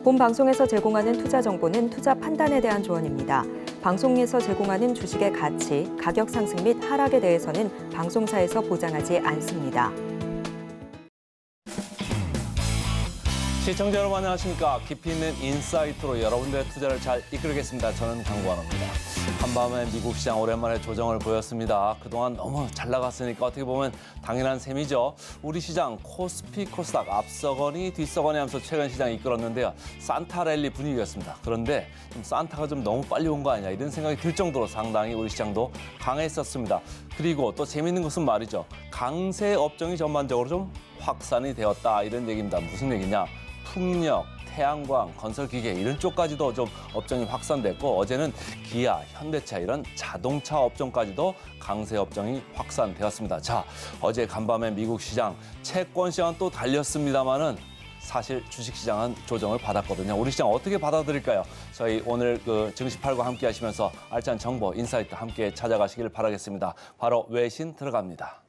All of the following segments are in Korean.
본 방송에서 제공하는 투자 정보는 투자 판단에 대한 조언입니다. 방송에서 제공하는 주식의 가치, 가격 상승 및 하락에 대해서는 방송사에서 보장하지 않습니다. 시청자 여러분 안녕하십니까. 깊이 있는 인사이트로 여러분들의 투자를 잘 이끌겠습니다. 저는 강관호입니다. 한밤에 미국 시장 오랜만에 조정을 보였습니다. 그동안 너무 잘 나갔으니까 어떻게 보면 당연한 셈이죠. 우리 시장 코스피, 코스닥 앞서거니 뒤서거니 하면서 최근 시장 이끌었는데요. 산타 랠리 분위기였습니다. 그런데 좀 산타가 좀 너무 빨리 온 거 아니냐 이런 생각이 들 정도로 상당히 우리 시장도 강했었습니다. 그리고 또 재미있는 것은 말이죠. 강세 업종이 전반적으로 좀 확산이 되었다 이런 얘기입니다. 무슨 얘기냐? 풍력, 태양광, 건설기계 이런 쪽까지도 좀 업종이 확산됐고 어제는 기아, 현대차 이런 자동차 업종까지도 강세 업종이 확산되었습니다. 자, 어제 간밤에 미국 시장, 채권 시장은 또 달렸습니다마는 사실 주식시장은 조정을 받았거든요. 우리 시장 어떻게 받아들일까요? 저희 오늘 증시팔과 함께 하시면서 알찬 정보, 인사이트 함께 찾아가시길 바라겠습니다. 바로 외신 들어갑니다.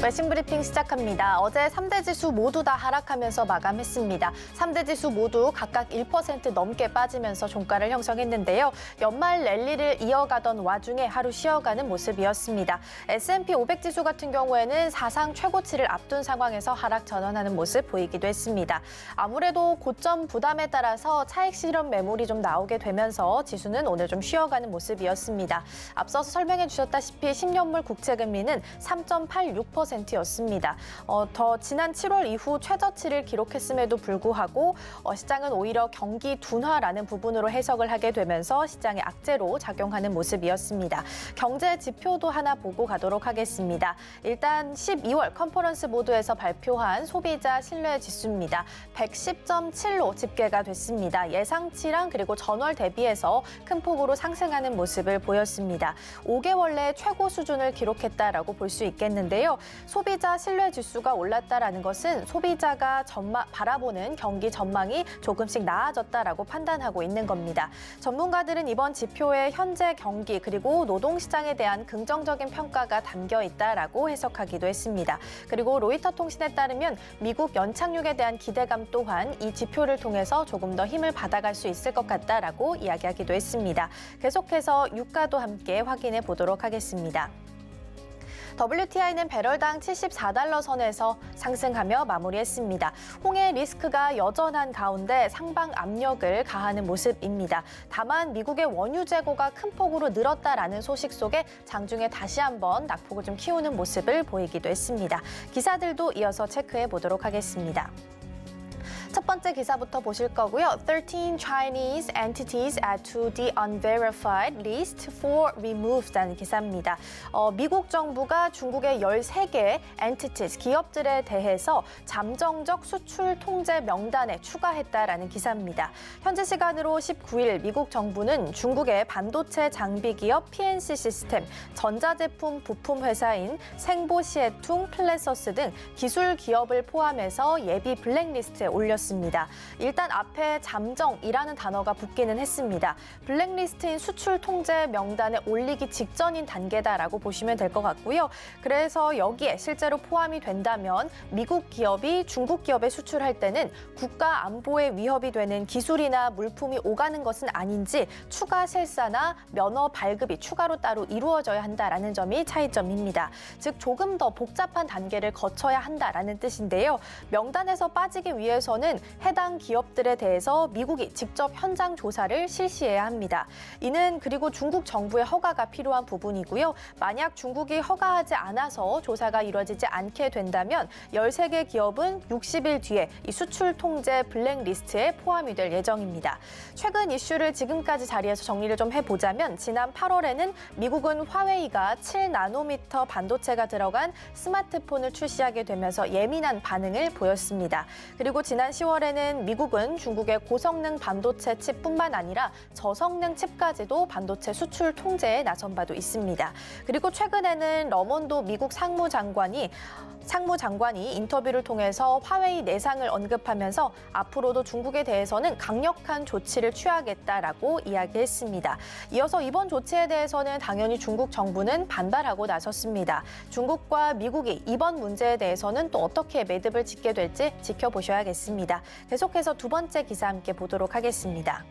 외신 브리핑 시작합니다. 어제 3대 지수 모두 다 하락하면서 마감했습니다. 3대 지수 모두 각각 1% 넘게 빠지면서 종가를 형성했는데요. 연말 랠리를 이어가던 와중에 하루 쉬어가는 모습이었습니다. S&P 500 지수 같은 경우에는 사상 최고치를 앞둔 상황에서 하락 전환하는 모습 보이기도 했습니다. 아무래도 고점 부담에 따라서 차익 실현 매물이 좀 나오게 되면서 지수는 오늘 좀 쉬어가는 모습이었습니다. 앞서서 설명해 주셨다시피 10년물 국채 금리는 3.86%였습니다. 더 지난 7월 이후 최저치를 기록했음에도 불구하고 시장은 오히려 경기 둔화라는 부분으로 해석을 하게 되면서 시장의 악재로 작용하는 모습이었습니다. 경제 지표도 하나 보고 가도록 하겠습니다. 일단 12월 컨퍼런스 보드에서 발표한 소비자 신뢰 지수입니다. 110.7로 집계가 됐습니다. 예상치랑 그리고 전월 대비해서 큰 폭으로 상승하는 모습을 보였습니다. 5개월 내 최고 수준을 기록했다라고 볼 수 있겠는데요. 소비자 신뢰 지수가 올랐다라는 것은 소비자가 바라보는 경기 전망이 조금씩 나아졌다라고 판단하고 있는 겁니다. 전문가들은 이번 지표에 현재 경기 그리고 노동시장에 대한 긍정적인 평가가 담겨 있다라고 해석하기도 했습니다. 그리고 로이터 통신에 따르면 미국 연착륙에 대한 기대감 또한 이 지표를 통해서 조금 더 힘을 받아갈 수 있을 것 같다라고 이야기하기도 했습니다. 계속해서 유가도 함께 확인해 보도록 하겠습니다. WTI는 배럴당 74달러 선에서 상승하며 마무리했습니다. 홍해 리스크가 여전한 가운데 상방 압력을 가하는 모습입니다. 다만 미국의 원유 재고가 큰 폭으로 늘었다라는 소식 속에 장중에 다시 한번 낙폭을 좀 키우는 모습을 보이기도 했습니다. 기사들도 이어서 체크해 보도록 하겠습니다. 첫 번째 기사부터 보실 거고요. 13 Chinese entities add to the unverified list for removed라는 기사입니다. 미국 정부가 중국의 13개 entities, 기업들에 대해서 잠정적 수출 통제 명단에 추가했다라는 기사입니다. 현지 시간으로 19일 미국 정부는 중국의 반도체 장비 기업 PNC 시스템, 전자제품 부품 회사인 생보시에퉁 플래서스 등 기술 기업을 포함해서 예비 블랙리스트에 올렸습니다. 일단 앞에 잠정이라는 단어가 붙기는 했습니다. 블랙리스트인 수출 통제 명단에 올리기 직전인 단계다라고 보시면 될 것 같고요. 그래서 여기에 실제로 포함이 된다면 미국 기업이 중국 기업에 수출할 때는 국가 안보에 위협이 되는 기술이나 물품이 오가는 것은 아닌지 추가 실사나 면허 발급이 추가로 따로 이루어져야 한다라는 점이 차이점입니다. 즉 조금 더 복잡한 단계를 거쳐야 한다라는 뜻인데요. 명단에서 빠지기 위해서는 해당 기업들에 대해서 미국이 직접 현장 조사를 실시해야 합니다. 이는 그리고 중국 정부의 허가가 필요한 부분이고요. 만약 중국이 허가하지 않아서 조사가 이루어지지 않게 된다면 13개 기업은 60일 뒤에 이 수출 통제 블랙리스트에 포함이 될 예정입니다. 최근 이슈를 지금까지 자리에서 정리를 좀 해보자면 지난 8월에는 미국은 화웨이가 7나노미터 반도체가 들어간 스마트폰을 출시하게 되면서 예민한 반응을 보였습니다. 그리고 지난 10월에는 미국은 중국의 고성능 반도체 칩뿐만 아니라 저성능 칩까지도 반도체 수출 통제에 나선 바도 있습니다. 그리고 최근에는 러몬도 미국 상무장관이 인터뷰를 통해서 화웨이 내상을 언급하면서 앞으로도 중국에 대해서는 강력한 조치를 취하겠다라고 이야기했습니다. 이어서 이번 조치에 대해서는 당연히 중국 정부는 반발하고 나섰습니다. 중국과 미국이 이번 문제에 대해서는 또 어떻게 매듭을 짓게 될지 지켜보셔야겠습니다. 있습니다. 계속해서 두 번째 기사 함께 보도록 하겠습니다.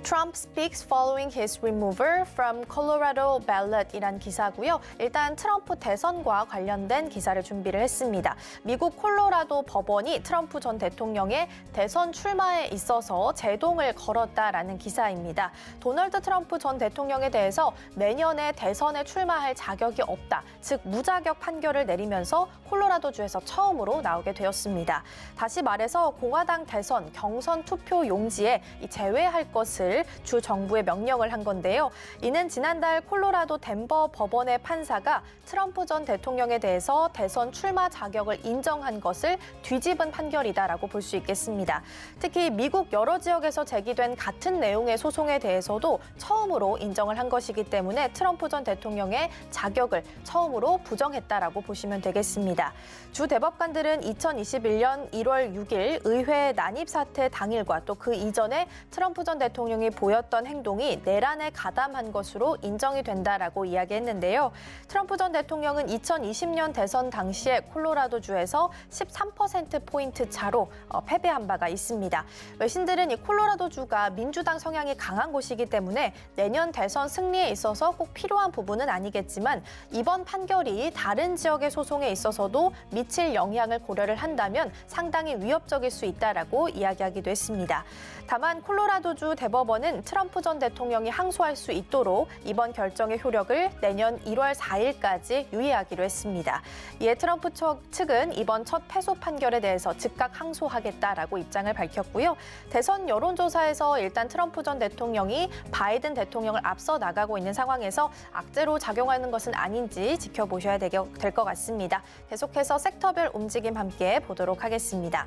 Trump speaks following his removal from Colorado ballot이란 기사고요. 일단 트럼프 대선과 관련된 기사를 준비를 했습니다. 미국 콜로라도 법원이 트럼프 전 대통령의 대선 출마에 있어서 제동을 걸었다라는 기사입니다. 도널드 트럼프 전 대통령에 대해서 내년에 대선에 출마할 자격이 없다, 즉 무자격 판결을 내리면서 콜로라도주에서 처음으로 나오게 되었습니다. 다시 말해서 공화당 대선 경선 투표 용지에 제외할 것을 주 정부에 명령을 한 건데요. 이는 지난달 콜로라도 덴버 법원의 판사가 트럼프 전 대통령에 대해서 대선 출마 자격을 인정한 것을 뒤집은 판결이다라고 볼 수 있겠습니다. 특히 미국 여러 지역에서 제기된 같은 내용의 소송에 대해서도 처음으로 인정을 한 것이기 때문에 트럼프 전 대통령의 자격을 처음으로 부정했다라고 보시면 되겠습니다. 주 대법관들은 2021년 1월 6일 의회 난입 사태 당일과 또 그 이전에 트럼프 전 대통령이 보였던 행동이 내란에 가담한 것으로 인정이 된다라고 이야기했는데요. 트럼프 전 대통령은 2020년 대선 당시에 콜로라도주에서 13%포인트 차로 패배한 바가 있습니다. 외신들은 이 콜로라도주가 민주당 성향이 강한 곳이기 때문에 내년 대선 승리에 있어서 꼭 필요한 부분은 아니겠지만 이번 판결이 다른 지역의 소송에 있어서도 미칠 영향을 고려를 한다면 상당히 위협적일 수 있다라고 이야기하기도 했습니다. 다만 콜로라도주 대법원은 트럼프 전 대통령이 항소할 수 있도록 이번 결정의 효력을 내년 1월 4일까지 유예하기로 했습니다. 이에 트럼프 측은 이번 첫 패소 판결에 대해서 즉각 항소하겠다라고 입장을 밝혔고요. 대선 여론조사에서 일단 트럼프 전 대통령이 바이든 대통령을 앞서 나가고 있는 상황에서 악재로 작용하는 것은 아닌지 지켜보셔야 될 것 같습니다. 계속해서 섹터별 움직임 함께 보도록 하겠습니다.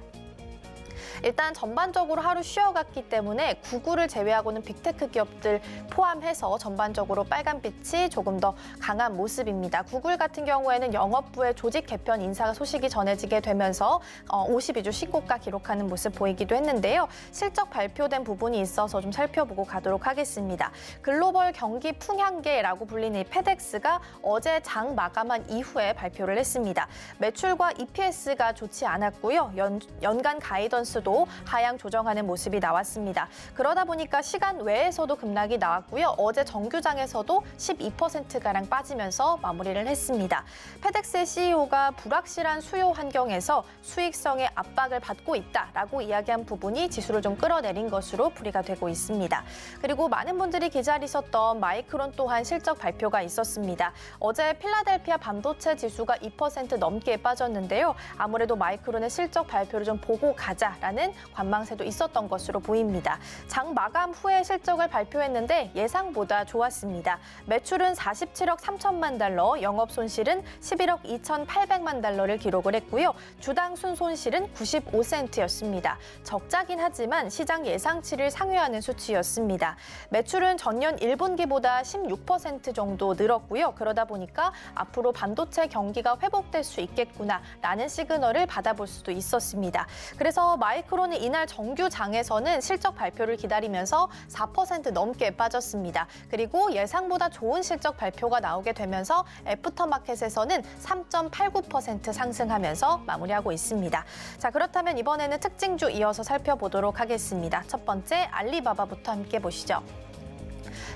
일단 전반적으로 하루 쉬어갔기 때문에 구글을 제외하고는 빅테크 기업들 포함해서 전반적으로 빨간빛이 조금 더 강한 모습입니다. 구글 같은 경우에는 영업부의 조직 개편 인사 소식이 전해지게 되면서 52주 신고가 기록하는 모습 보이기도 했는데요. 실적 발표된 부분이 있어서 좀 살펴보고 가도록 하겠습니다. 글로벌 경기 풍향계라고 불리는 이 페덱스가 어제 장 마감한 이후에 발표를 했습니다. 매출과 EPS가 좋지 않았고요. 연간 가이던스도 하향 조정하는 모습이 나왔습니다. 그러다 보니까 시간 외에서도 급락이 나왔고요. 어제 정규장에서도 12%가량 빠지면서 마무리를 했습니다. 페덱스의 CEO가 불확실한 수요 환경에서 수익성의 압박을 받고 있다라고 이야기한 부분이 지수를 좀 끌어내린 것으로 풀이가 되고 있습니다. 그리고 많은 분들이 기다리셨던 마이크론 또한 실적 발표가 있었습니다. 어제 필라델피아 반도체 지수가 2% 넘게 빠졌는데요. 아무래도 마이크론의 실적 발표를 좀 보고 가자라는 관망세도 있었던 것으로 보입니다. 장 마감 후에 실적을 발표했는데 예상보다 좋았습니다. 매출은 47억 3천만 달러, 영업 손실은 11억 2,800만 달러를 기록을 했고요. 주당 순손실은 95센트였습니다. 적자긴 하지만 시장 예상치를 상회하는 수치였습니다. 매출은 전년 1분기보다 16% 정도 늘었고요. 그러다 보니까 앞으로 반도체 경기가 회복될 수 있겠구나라는 시그널을 받아볼 수도 있었습니다. 그래서 마이크론은 이날 정규장에서는 실적 발표를 기다리면서 4% 넘게 빠졌습니다. 그리고 예상보다 좋은 실적 발표가 나오게 되면서 애프터마켓에서는 3.89% 상승하면서 마무리하고 있습니다. 자, 그렇다면 이번에는 특징주 이어서 살펴보도록 하겠습니다. 첫 번째 알리바바부터 함께 보시죠.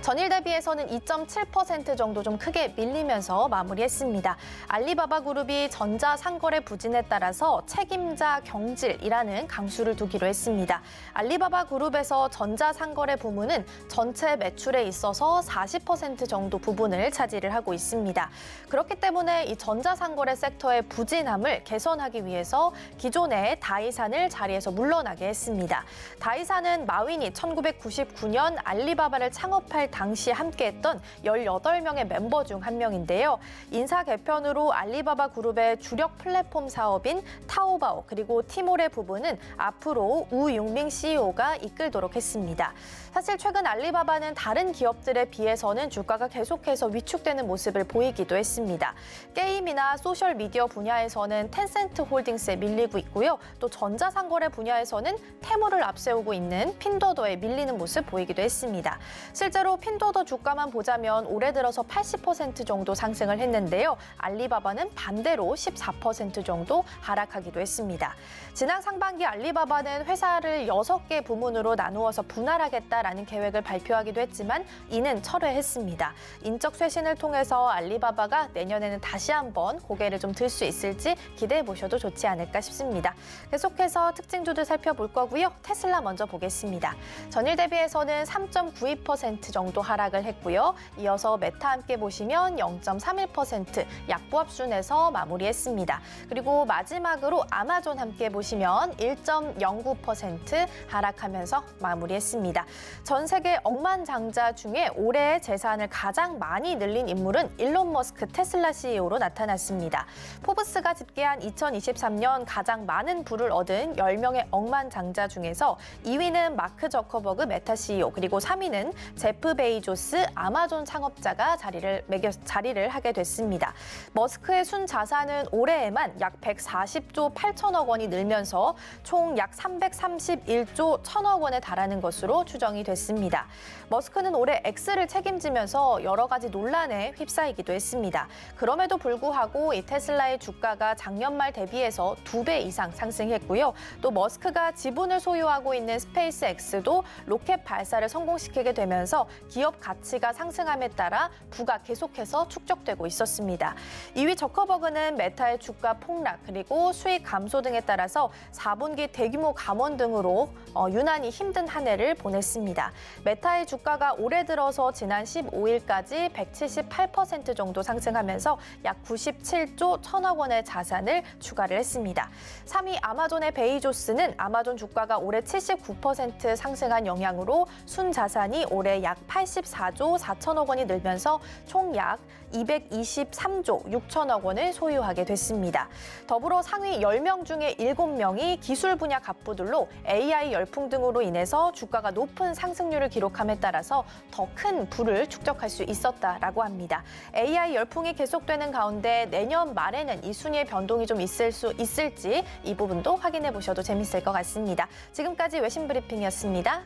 전일 대비해서는 2.7% 정도 좀 크게 밀리면서 마무리했습니다. 알리바바 그룹이 전자상거래 부진에 따라서 책임자 경질이라는 강수를 두기로 했습니다. 알리바바 그룹에서 전자상거래 부문은 전체 매출에 있어서 40% 정도 부분을 차지를 하고 있습니다. 그렇기 때문에 이 전자상거래 섹터의 부진함을 개선하기 위해서 기존의 다이산을 자리에서 물러나게 했습니다. 다이산은 마윈이 1999년 알리바바를 창업할 당시 함께했던 18명의 멤버 중 한 명인데요. 인사 개편으로 알리바바 그룹의 주력 플랫폼 사업인 타오바오 그리고 티몰의 부분은 앞으로 우융밍 CEO가 이끌도록 했습니다. 사실 최근 알리바바는 다른 기업들에 비해서는 주가가 계속해서 위축되는 모습을 보이기도 했습니다. 게임이나 소셜미디어 분야에서는 텐센트 홀딩스에 밀리고 있고요. 또 전자상거래 분야에서는 테무를 앞세우고 있는 핀도더에 밀리는 모습 보이기도 했습니다. 실제 실제로 핀도더 주가만 보자면 올해 들어서 80% 정도 상승을 했는데요. 알리바바는 반대로 14% 정도 하락하기도 했습니다. 지난 상반기 알리바바는 회사를 6개 부문으로 나누어서 분할하겠다라는 계획을 발표하기도 했지만 이는 철회했습니다. 인적 쇄신을 통해서 알리바바가 내년에는 다시 한번 고개를 좀 들 수 있을지 기대해 보셔도 좋지 않을까 싶습니다. 계속해서 특징주들 살펴볼 거고요. 테슬라 먼저 보겠습니다. 전일 대비해서는 3.92% 정도 하락을 했고요. 이어서 메타 함께 보시면 0.31% 약보합순에서 마무리했습니다. 그리고 마지막으로 아마존 함께 보시면 1.09% 하락하면서 마무리했습니다. 전 세계 억만장자 중에 올해 재산을 가장 많이 늘린 인물은 일론 머스크 테슬라 CEO로 나타났습니다. 포브스가 집계한 2023년 가장 많은 부를 얻은 10명의 억만장자 중에서 2위는 마크 저커버그 메타 CEO, 그리고 3위는 제프 베이조스 아마존 창업자가 자리를 하게 됐습니다. 머스크의 순 자산은 올해에만 약 140조 8천억 원이 늘면서 총 약 331조 1천억 원에 달하는 것으로 추정이 됐습니다. 머스크는 올해 X를 책임지면서 여러 가지 논란에 휩싸이기도 했습니다. 그럼에도 불구하고 이 테슬라의 주가가 작년 말 대비해서 2배 이상 상승했고요. 또 머스크가 지분을 소유하고 있는 스페이스X도 로켓 발사를 성공시키게 되면서 기업 가치가 상승함에 따라 부가 계속해서 축적되고 있었습니다. 2위 저커버그는 메타의 주가 폭락 그리고 수익 감소 등에 따라서 4분기 대규모 감원 등으로 유난히 힘든 한 해를 보냈습니다. 메타의 주가가 올해 들어서 지난 15일까지 178% 정도 상승하면서 약 97조 1천억 원의 자산을 추가를 했습니다. 3위 아마존의 베이조스는 아마존 주가가 올해 79% 상승한 영향으로 순 자산이 올해 약 84조 4천억 원이 늘면서 총 약 223조 6천억 원을 소유하게 됐습니다. 더불어 상위 10명 중에 7명이 기술 분야 갑부들로 AI 열풍 등으로 인해서 주가가 높은 상승률을 기록함에 따라서 더 큰 부를 축적할 수 있었다라고 합니다. AI 열풍이 계속되는 가운데 내년 말에는 이 순위의 변동이 좀 있을지 이 부분도 확인해 보셔도 재밌을 것 같습니다. 지금까지 외신 브리핑이었습니다.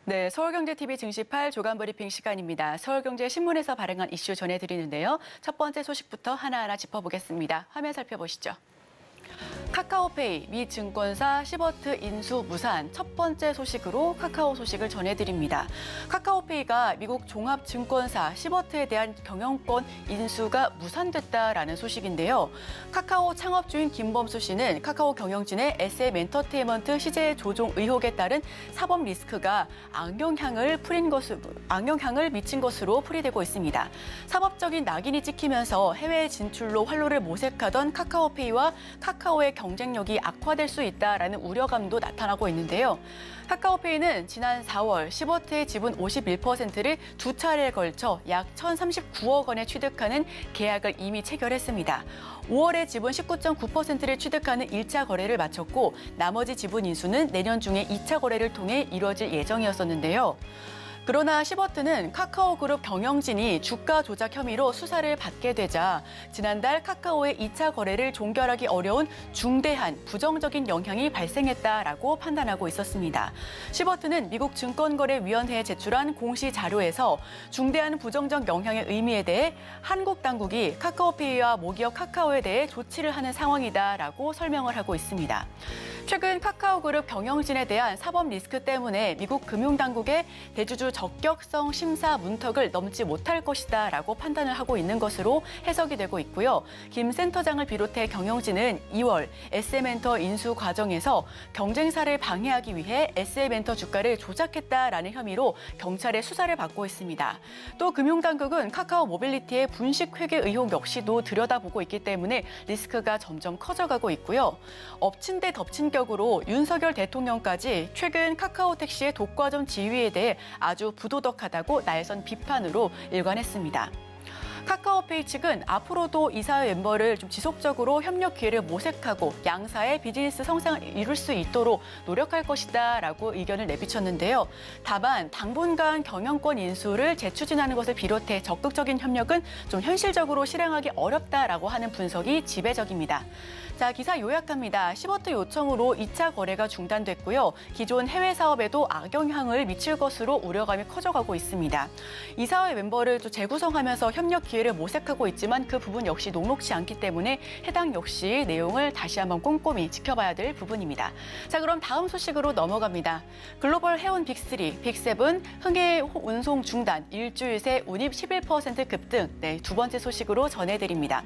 네, 서울경제TV 증시8 조간 브리핑 시간입니다. 서울경제 신문에서 발행한 이슈 전해드리는데요. 첫 번째 소식부터 하나하나 짚어보겠습니다. 화면 살펴보시죠. 카카오페이, 미 증권사 시버트 인수 무산, 첫 번째 소식으로 카카오 소식을 전해드립니다. 카카오페이가 미국 종합증권사 시버트에 대한 경영권 인수가 무산됐다라는 소식인데요. 카카오 창업주인 김범수 씨는 카카오 경영진의 SM엔터테인먼트 시제 조종 의혹에 따른 사법 리스크가 악영향을 미친 것으로 풀이되고 있습니다. 사법적인 낙인이 찍히면서 해외 진출로 활로를 모색하던 카카오페이와 카카오의 경쟁력이 악화될 수 있다라는 우려감도 나타나고 있는데요. 카카오페이는 지난 4월 시버트의 지분 51%를 두 차례에 걸쳐 약 1,039억 원에 취득하는 계약을 이미 체결했습니다. 5월에 지분 19.9%를 취득하는 1차 거래를 마쳤고 나머지 지분 인수는 내년 중에 2차 거래를 통해 이루어질 예정이었었는데요. 그러나 시버트는 카카오그룹 경영진이 주가 조작 혐의로 수사를 받게 되자 지난달 카카오의 2차 거래를 종결하기 어려운 중대한 부정적인 영향이 발생했다라고 판단하고 있었습니다. 시버트는 미국 증권거래위원회에 제출한 공시 자료에서 중대한 부정적 영향의 의미에 대해 한국 당국이 카카오페이와 모기업 카카오에 대해 조치를 하는 상황이다라고 설명을 하고 있습니다. 최근 카카오그룹 경영진에 대한 사법 리스크 때문에 미국 금융당국의 대주주 적격성 심사 문턱을 넘지 못할 것이다라고 판단을 하고 있는 것으로 해석이 되고 있고요. 김 센터장을 비롯해 경영진은 2월 SM엔터 인수 과정에서 경쟁사를 방해하기 위해 SM엔터 주가를 조작했다라는 혐의로 경찰의 수사를 받고 있습니다. 또 금융당국은 카카오 모빌리티의 분식 회계 의혹 역시도 들여다보고 있기 때문에 리스크가 점점 커져가고 있고요. 엎친 데 덮친 동문격으로 윤석열 대통령까지 최근 카카오택시의 독과점 지위에 대해 아주 부도덕하다고 날선 비판으로 일관했습니다. 카카오페이 측은 앞으로도 이사회 멤버를 좀 지속적으로 협력 기회를 모색하고 양사의 비즈니스 성장을 이룰 수 있도록 노력할 것이다라고 의견을 내비쳤는데요. 다만 당분간 경영권 인수를 재추진하는 것을 비롯해 적극적인 협력은 좀 현실적으로 실행하기 어렵다라고 하는 분석이 지배적입니다. 자, 기사 요약합니다. 15트 요청으로 2차 거래가 중단됐고요. 기존 해외 사업에도 악영향을 미칠 것으로 우려감이 커져가고 있습니다. 이사회 멤버를 또 재구성하면서 협력 기회를 모색하고 있지만 그 부분 역시 녹록지 않기 때문에 해당 역시 내용을 다시 한번 꼼꼼히 지켜봐야 될 부분입니다. 자, 그럼 다음 소식으로 넘어갑니다. 글로벌 해운 빅3, 빅7, 흥해 운송 중단, 일주일 새 운입 11% 급등. 네, 두 번째 소식으로 전해드립니다.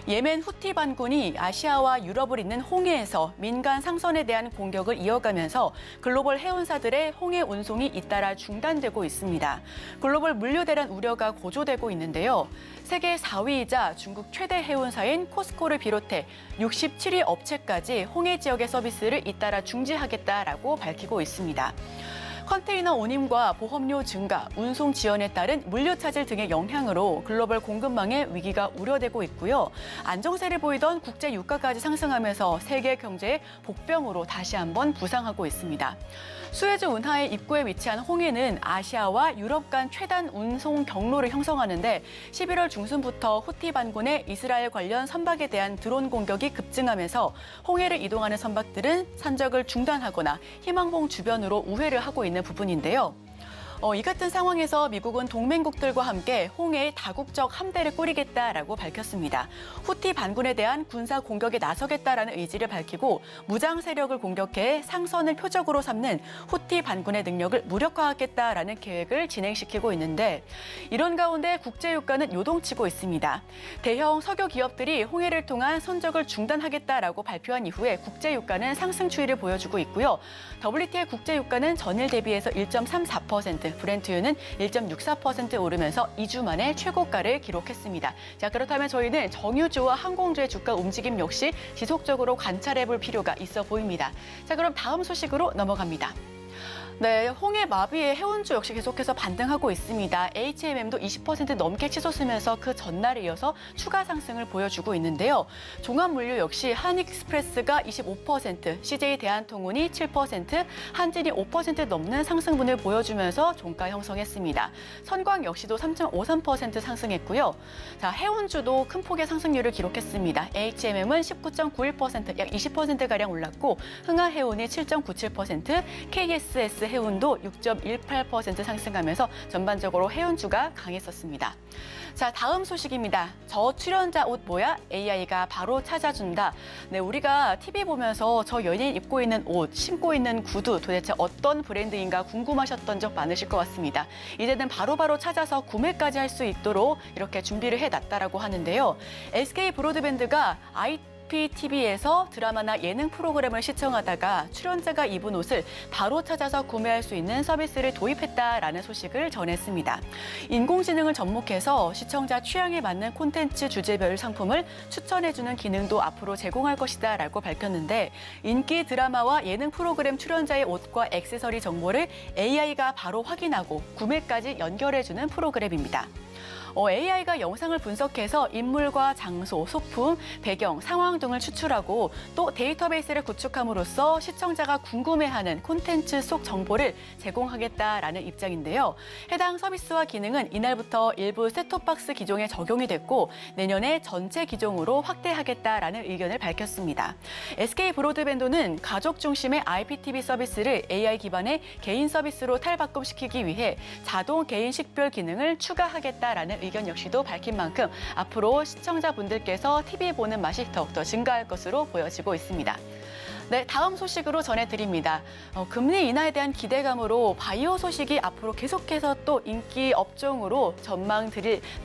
예멘 후티 반군이 아시아와 유럽을 잇는 홍해에서 민간 상선에 대한 공격을 이어가면서 글로벌 해운사들의 홍해 운송이 잇따라 중단되고 있습니다. 글로벌 물류 대란 우려가 고조되고 있는데요. 세계 4위이자 중국 최대 해운사인 코스코를 비롯해 67위 업체까지 홍해 지역의 서비스를 잇따라 중지하겠다라고 밝히고 있습니다. 컨테이너 운임과 보험료 증가, 운송 지연에 따른 물류 차질 등의 영향으로 글로벌 공급망의 위기가 우려되고 있고요. 안정세를 보이던 국제 유가까지 상승하면서 세계 경제의 복병으로 다시 한번 부상하고 있습니다. 수에즈 운하의 입구에 위치한 홍해는 아시아와 유럽 간 최단 운송 경로를 형성하는데 11월 중순부터 후티 반군의 이스라엘 관련 선박에 대한 드론 공격이 급증하면서 홍해를 이동하는 선박들은 산적을 중단하거나 희망봉 주변으로 우회를 하고 있는 부분인데요. 이 같은 상황에서 미국은 동맹국들과 함께 홍해에 다국적 함대를 꾸리겠다라고 밝혔습니다. 후티 반군에 대한 군사 공격에 나서겠다라는 의지를 밝히고 무장 세력을 공격해 상선을 표적으로 삼는 후티 반군의 능력을 무력화하겠다라는 계획을 진행시키고 있는데 이런 가운데 국제유가는 요동치고 있습니다. 대형 석유 기업들이 홍해를 통한 선적을 중단하겠다라고 발표한 이후에 국제유가는 상승 추이를 보여주고 있고요. WTI 국제유가는 전일 대비해서 1.34%, 브렌트유는 1.64% 오르면서 2주 만에 최고가를 기록했습니다. 자, 그렇다면 저희는 정유주와 항공주의 주가 움직임 역시 지속적으로 관찰해볼 필요가 있어 보입니다. 자, 그럼 다음 소식으로 넘어갑니다. 네, 홍해 마비의 해운주 역시 계속해서 반등하고 있습니다. HMM도 20% 넘게 치솟으면서 그 전날에 이어서 추가 상승을 보여주고 있는데요. 종합물류 역시 한익스프레스가 25%, CJ 대한통운이 7%, 한진이 5% 넘는 상승분을 보여주면서 종가 형성했습니다. 선광 역시도 3.53% 상승했고요. 자, 해운주도 큰 폭의 상승률을 기록했습니다. HMM은 19.91%, 약 20%가량 올랐고 흥하해운이 7.97%, KSS 해운도 6.18% 상승하면서 전반적으로 해운주가 강했었습니다. 자, 다음 소식입니다. 저 출연자 옷 뭐야? AI가 바로 찾아준다. 네, 우리가 TV 보면서 저 연예인 입고 있는 옷, 신고 있는 구두 도대체 어떤 브랜드인가 궁금하셨던 적 많으실 것 같습니다. 이제는 바로바로 찾아서 구매까지 할 수 있도록 이렇게 준비를 해놨다라고 하는데요. SK 브로드밴드가 IPTV에서 드라마나 예능 프로그램을 시청하다가 출연자가 입은 옷을 바로 찾아서 구매할 수 있는 서비스를 도입했다라는 소식을 전했습니다. 인공지능을 접목해서 시청자 취향에 맞는 콘텐츠 주제별 상품을 추천해주는 기능도 앞으로 제공할 것이다라고 밝혔는데 인기 드라마와 예능 프로그램 출연자의 옷과 액세서리 정보를 AI가 바로 확인하고 구매까지 연결해주는 프로그램입니다. AI가 영상을 분석해서 인물과 장소, 소품, 배경, 상황 등을 추출하고 또 데이터베이스를 구축함으로써 시청자가 궁금해하는 콘텐츠 속 정보를 제공하겠다라는 입장인데요. 해당 서비스와 기능은 이날부터 일부 셋톱박스 기종에 적용이 됐고 내년에 전체 기종으로 확대하겠다라는 의견을 밝혔습니다. SK 브로드밴드는 가족 중심의 IPTV 서비스를 AI 기반의 개인 서비스로 탈바꿈시키기 위해 자동 개인 식별 기능을 추가하겠다라는 의견 역시도 밝힌 만큼 앞으로 시청자분들께서 TV 보는 맛이 더욱더 증가할 것으로 보여지고 있습니다. 네, 다음 소식으로 전해드립니다. 금리 인하에 대한 기대감으로 바이오 소식이 앞으로 계속해서 또 인기 업종으로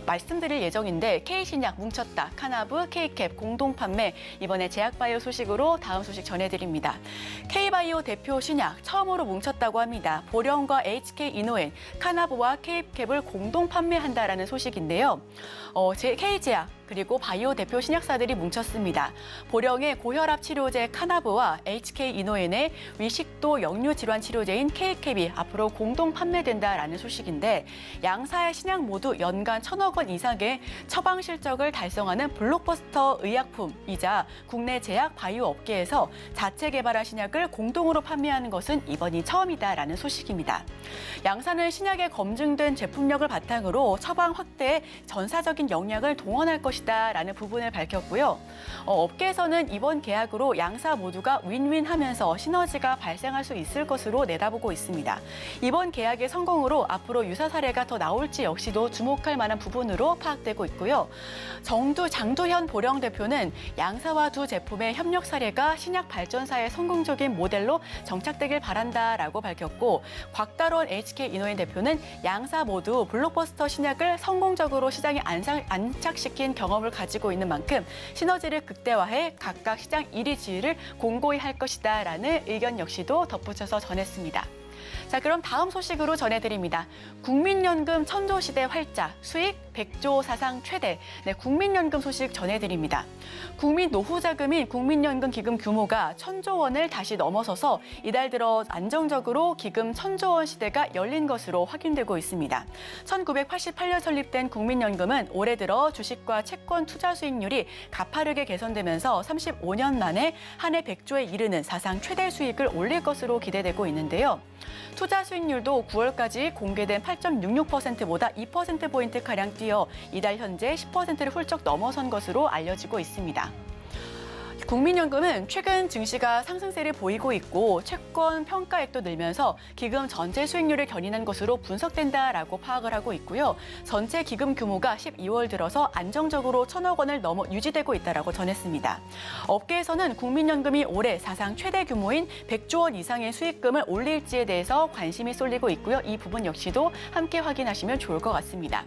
말씀드릴 예정인데 K신약 뭉쳤다, 카나브, K캡 공동 판매, 이번에 제약바이오 소식으로 다음 소식 전해드립니다. K바이오 대표 신약 처음으로 뭉쳤다고 합니다. 보령과 HK이노엔, 카나브와 K캡을 공동 판매한다라는 소식인데요. K제약 그리고 바이오 대표 신약사들이 뭉쳤습니다. 보령의 고혈압 치료제 카나브와 바이오와 HK 이노엔의 위식도 역류 질환 치료제인 K캡이 앞으로 공동 판매된다라는 소식인데 양사의 신약 모두 연간 1,000억 원 이상의 처방 실적을 달성하는 블록버스터 의약품이자 국내 제약 바이오 업계에서 자체 개발한 신약을 공동으로 판매하는 것은 이번이 처음이다라는 소식입니다. 양사는 신약에 검증된 제품력을 바탕으로 처방 확대에 전사적인 역량을 동원할 것이다라는 부분을 밝혔고요. 업계에서는 이번 계약으로 양사 모두가 윈윈하면서 시너지가 발생할 수 있을 것으로 내다보고 있습니다. 이번 계약의 성공으로 앞으로 유사 사례가 더 나올지 역시도 주목할 만한 부분으로 파악되고 있고요. 장두현 보령 대표는 양사와 두 제품의 협력 사례가 신약 발전사의 성공적인 모델로 정착되길 바란다라고 밝혔고 곽다론 HK 이노엔 대표는 양사 모두 블록버스터 신약을 성공적으로 시장에 안착시킨 경험을 가지고 있는 만큼 시너지를 극대화해 각각 시장 1위 지위를 공고히 할 것이다라는 의견 역시도 덧붙여서 전했습니다. 자, 그럼 다음 소식으로 전해드립니다. 국민연금 천조 시대 활짝, 수익 100조 사상 최대. 네, 국민연금 소식 전해드립니다. 국민 노후 자금인 국민연금 기금 규모가 1,000조 원을 다시 넘어서서 이달 들어 안정적으로 기금 1,000조 원 시대가 열린 것으로 확인되고 있습니다. 1988년 설립된 국민연금은 올해 들어 주식과 채권 투자 수익률이 가파르게 개선되면서 35년 만에 한 해 100조에 이르는 사상 최대 수익을 올릴 것으로 기대되고 있는데요. 투자 수익률도 9월까지 공개된 8.66%보다 2%포인트가량 뛰어 이달 현재 10%를 훌쩍 넘어선 것으로 알려지고 있습니다. 국민연금은 최근 증시가 상승세를 보이고 있고 채권 평가액도 늘면서 기금 전체 수익률을 견인한 것으로 분석된다라고 파악을 하고 있고요. 전체 기금 규모가 12월 들어서 안정적으로 1,000억 원을 넘어 유지되고 있다라고 전했습니다. 업계에서는 국민연금이 올해 사상 최대 규모인 100조 원 이상의 수익금을 올릴지에 대해서 관심이 쏠리고 있고요. 이 부분 역시도 함께 확인하시면 좋을 것 같습니다.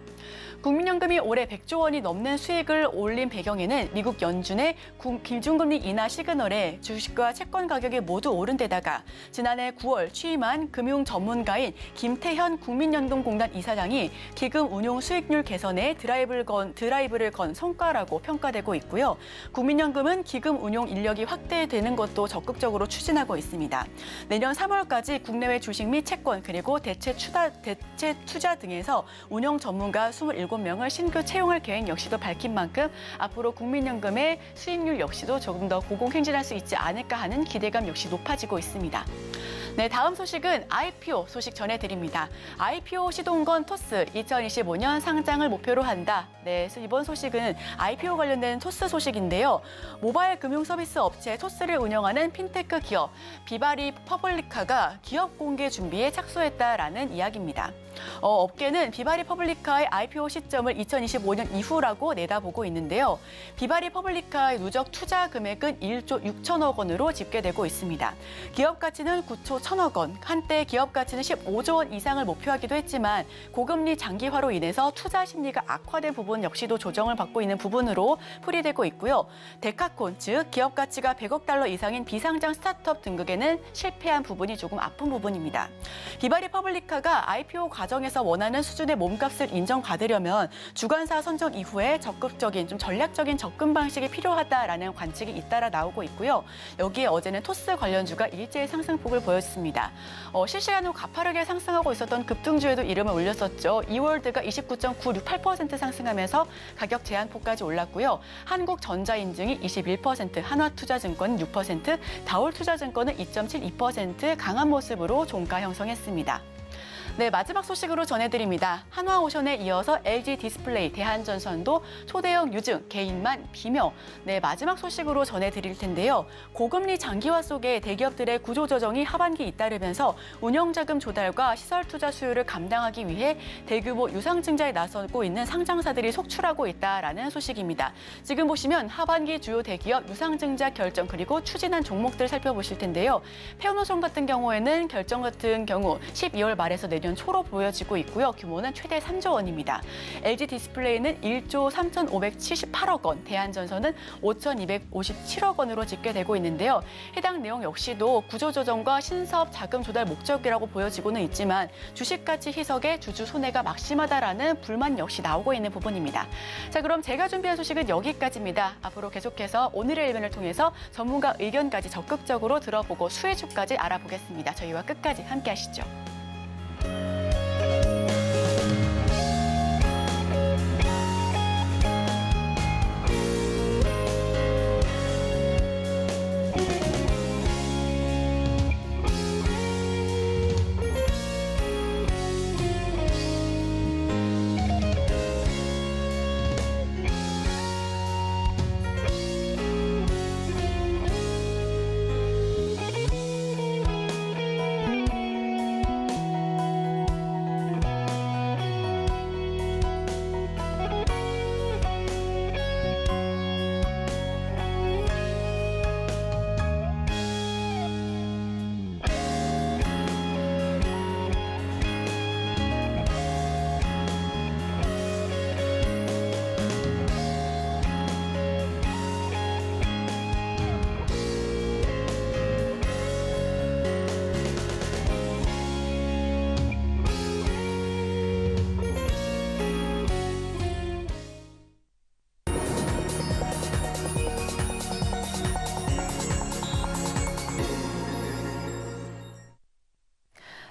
국민연금이 올해 100조 원이 넘는 수익을 올린 배경에는 미국 연준의 기준금리 인하 시그널에 주식과 채권 가격이 모두 오른 데다가 지난해 9월 취임한 금융 전문가인 김태현 국민연금공단 이사장이 기금 운용 수익률 개선에 드라이브를 건 성과라고 평가되고 있고요. 국민연금은 기금 운용 인력이 확대되는 것도 적극적으로 추진하고 있습니다. 내년 3월까지 국내외 주식 및 채권 그리고 대체 투자 등에서 운용 전문가 27명을 신규 채용할 계획 역시도 밝힌 만큼 앞으로 국민연금의 수익률 역시도 조금 더 고공행진할 수 있지 않을까 하는 기대감 역시 높아지고 있습니다. 네, 다음 소식은 IPO 소식 전해드립니다. IPO 시동건 토스 2025년 상장을 목표로 한다. 네, 이번 소식은 IPO 관련된 토스 소식인데요. 모바일 금융 서비스 업체 토스를 운영하는 핀테크 기업 비바리 퍼블리카가 기업 공개 준비에 착수했다라는 이야기입니다. 업계는 비바리 퍼블리카의 IPO 시점을 2025년 이후라고 내다보고 있는데요. 비바리 퍼블리카의 누적 투자 금액은 1조 6천억 원으로 집계되고 있습니다. 기업 가치는 9조 1천억 원, 한때 기업 가치는 15조 원 이상을 목표하기도 했지만 고금리 장기화로 인해서 투자 심리가 악화된 부분 역시도 조정을 받고 있는 부분으로 풀이되고 있고요. 데카콘, 즉 기업 가치가 100억 달러 이상인 비상장 스타트업 등극에는 실패한 부분이 조금 아픈 부분입니다. 비바리 퍼블리카가 IPO 과정에서 원하는 수준의 몸값을 인정받으려면 주관사 선정 이후에 적극적인 좀 전략적인 접근 방식이 필요하다라는 관측이 잇따라 나오고 있고요. 여기에 어제는 토스 관련주가 일제히 상승폭을 보였습니다. 실시간으로 가파르게 상승하고 있었던 급등주에도 이름을 올렸었죠. 이월드가 29.968% 상승하면서 가격 제한폭까지 올랐고요. 한국전자인증이 21%, 한화투자증권은 6%, 다올투자증권은 2.72% 강한 모습으로 종가 형성했습니다. 네, 마지막 소식으로 전해드립니다. 한화오션에 이어서 LG디스플레이, 대한전선도 초대형 유증, 개인만 비명. 네, 마지막 소식으로 전해드릴 텐데요. 고금리 장기화 속에 대기업들의 구조조정이 하반기 잇따르면서 운영자금 조달과 시설 투자 수요를 감당하기 위해 대규모 유상증자에 나서고 있는 상장사들이 속출하고 있다라는 소식입니다. 지금 보시면 하반기 주요 대기업 유상증자 결정 그리고 추진한 종목들 살펴보실 텐데요. 페오노션 같은 경우에는 결정 같은 경우 12월 말에서 내년 내년 초로 보여지고 있고요. 규모는 최대 3조 원입니다. LG 디스플레이는 1조 3,578억 원, 대한전선은 5,257억 원으로 집계되고 있는데요. 해당 내용 역시도 구조조정과 신사업 자금 조달 목적이라고 보여지고는 있지만 주식가치 희석에 주주 손해가 막심하다라는 불만 역시 나오고 있는 부분입니다. 자, 그럼 제가 준비한 소식은 여기까지입니다. 앞으로 계속해서 오늘의 일면을 통해서 전문가 의견까지 적극적으로 들어보고 수혜주까지 알아보겠습니다. 저희와 끝까지 함께 하시죠.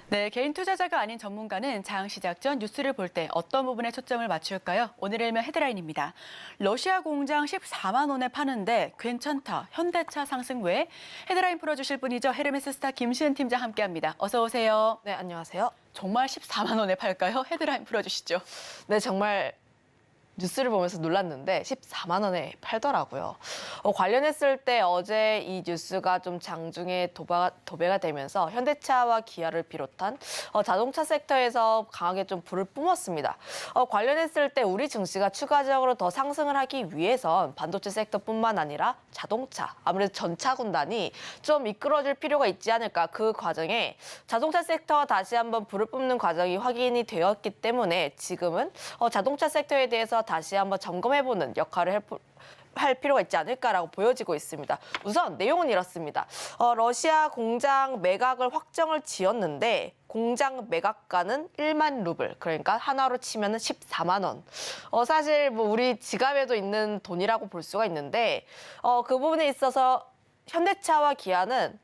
네, 개인 투자자가 아닌 전문가는 장 시작 전 뉴스를 볼 때 어떤 부분에 초점을 맞출까요? 오늘의 일면 헤드라인입니다. 러시아 공장 14만 원에 파는데 괜찮다. 현대차 상승 외 헤드라인 풀어주실 분이죠. 헤르메스 스타 김시은 팀장 함께합니다. 어서 오세요. 네, 안녕하세요. 정말 14만 원에 팔까요? 헤드라인 풀어주시죠. 네, 정말 뉴스를 보면서 놀랐는데 14만 원에 팔더라고요. 관련했을 때 어제 이 뉴스가 좀 장중에 도배가 되면서 현대차와 기아를 비롯한 자동차 섹터에서 강하게 좀 불을 뿜었습니다. 관련했을 때 우리 증시가 추가적으로 더 상승을 하기 위해선 반도체 섹터뿐만 아니라 자동차, 아무래도 전차 군단이 좀 이끌어줄 필요가 있지 않을까. 그 과정에 자동차 섹터가 다시 한번 불을 뿜는 과정이 확인이 되었기 때문에 지금은 자동차 섹터에 대해서 다시 한번 점검해보는 역할을 할 필요가 있지 않을까라고 보여지고 있습니다. 우선 내용은 이렇습니다. 러시아 공장 매각을 확정을 지었는데 공장 매각가는 1만 루블, 그러니까 하나로 치면 14만 원. 사실 뭐 우리 지갑에도 있는 돈이라고 볼 수가 있는데 그 부분에 있어서 현대차와 기아는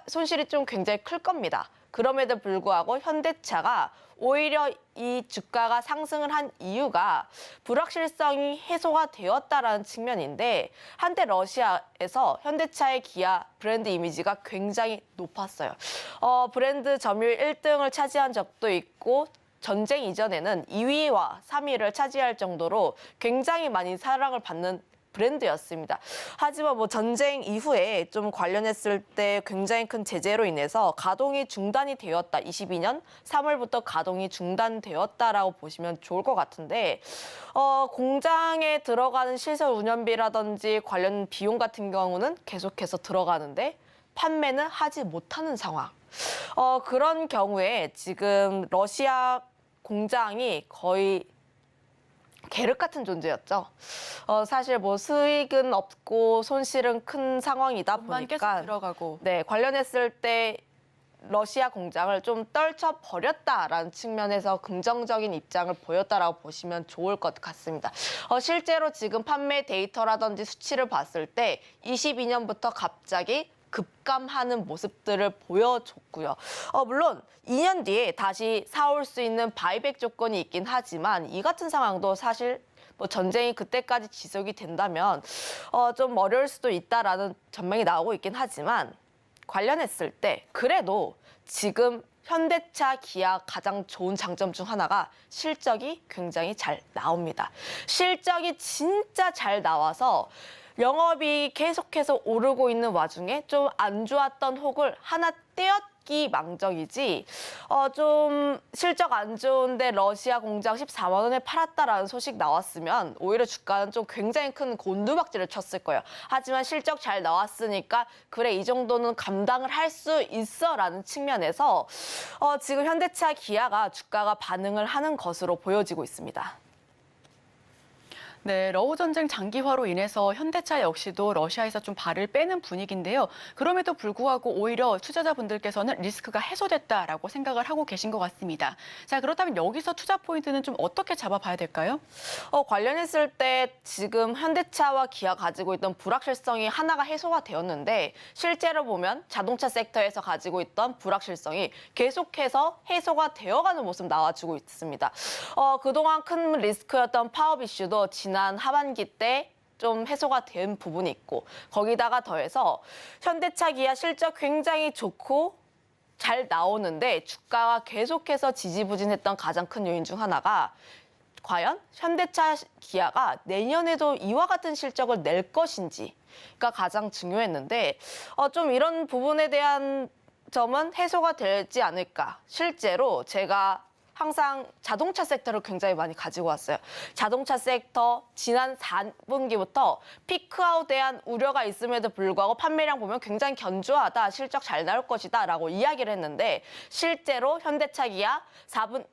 손실이 좀 굉장히 클 겁니다. 그럼에도 불구하고 현대차가 오히려 이 주가가 상승을 한 이유가 불확실성이 해소가 되었다라는 측면인데 한때 러시아에서 현대차의 기아 브랜드 이미지가 굉장히 높았어요. 브랜드 점유율 1등을 차지한 적도 있고 전쟁 이전에는 2위와 3위를 차지할 정도로 굉장히 많이 사랑을 받는 브랜드였습니다. 하지만 뭐 전쟁 이후에 좀 관련했을 때 굉장히 큰 제재로 인해서 가동이 중단이 되었다. 22년 3월부터 가동이 중단되었다라고 보시면 좋을 것 같은데 공장에 들어가는 시설 운영비라든지 관련 비용 같은 경우는 계속해서 들어가는데 판매는 하지 못하는 상황. 그런 경우에 지금 러시아 공장이 거의 계륵 같은 존재였죠. 사실 뭐 수익은 없고 손실은 큰 상황이다 돈만 보니까 계속 들어가고. 네, 관련했을 때 러시아 공장을 좀 떨쳐버렸다라는 측면에서 긍정적인 입장을 보였다라고 보시면 좋을 것 같습니다. 실제로 지금 판매 데이터라든지 수치를 봤을 때 22년부터 갑자기 급감하는 모습들을 보여줬고요. 물론 2년 뒤에 다시 사올 수 있는 바이백 조건이 있긴 하지만 이 같은 상황도 사실 뭐 전쟁이 그때까지 지속이 된다면 좀 어려울 수도 있다라는 전망이 나오고 있긴 하지만 관련했을 때 그래도 지금 현대차, 기아 가장 좋은 장점 중 하나가 실적이 굉장히 잘 나옵니다. 실적이 진짜 잘 나와서 영업이 계속해서 오르고 있는 와중에 좀 안 좋았던 혹을 하나 떼었기 망정이지 좀 실적 안 좋은데 러시아 공장 14만 원에 팔았다라는 소식 나왔으면 오히려 주가는 좀 굉장히 큰 곤두박질을 쳤을 거예요. 하지만 실적 잘 나왔으니까 그래 이 정도는 감당을 할 수 있어라는 측면에서 지금 현대차, 기아가 주가가 반응을 하는 것으로 보여지고 있습니다. 네, 러우 전쟁 장기화로 인해서 현대차 역시도 러시아에서 좀 발을 빼는 분위기인데요. 그럼에도 불구하고 오히려 투자자분들께서는 리스크가 해소됐다라고 생각을 하고 계신 것 같습니다. 자, 그렇다면 여기서 투자 포인트는 좀 어떻게 잡아봐야 될까요? 관련했을 때 지금 현대차와 기아 가지고 있던 불확실성이 하나가 해소가 되었는데 실제로 보면 자동차 섹터에서 가지고 있던 불확실성이 계속해서 해소가 되어가는 모습 나와주고 있습니다. 그동안 큰 리스크였던 파업 이슈도 지난 하반기 때 좀 해소가 된 부분이 있고 거기다가 더해서 현대차, 기아 실적 굉장히 좋고 잘 나오는데 주가가 계속해서 지지부진했던 가장 큰 요인 중 하나가 과연 현대차, 기아가 내년에도 이와 같은 실적을 낼 것인지가 가장 중요했는데 좀 이런 부분에 대한 점은 해소가 되지 않을까. 실제로 제가 항상 자동차 섹터를 굉장히 많이 가지고 왔어요. 자동차 섹터 지난 4분기부터 피크아웃에 대한 우려가 있음에도 불구하고 판매량 보면 굉장히 견조하다, 실적 잘 나올 것이다 라고 이야기를 했는데 실제로 현대차, 기아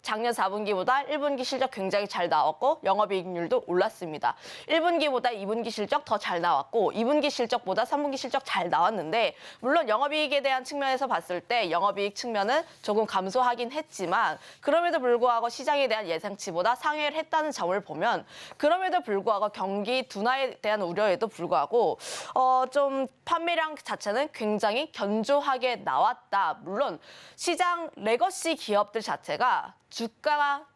작년 4분기보다 1분기 실적 굉장히 잘 나왔고 영업이익률도 올랐습니다. 1분기보다 2분기 실적 더 잘 나왔고 2분기 실적보다 3분기 실적 잘 나왔는데 물론 영업이익에 대한 측면에서 봤을 때 영업이익 측면은 조금 감소하긴 했지만 그럼에도 불구하고 시장에 대한 예상치보다 상회를 했다는 점을 보면 그럼에도 불구하고 경기 둔화에 대한 우려에도 불구하고 좀 판매량 자체는 굉장히 견조하게 나왔다. 물론 시장 레거시 기업들 자체가 주가가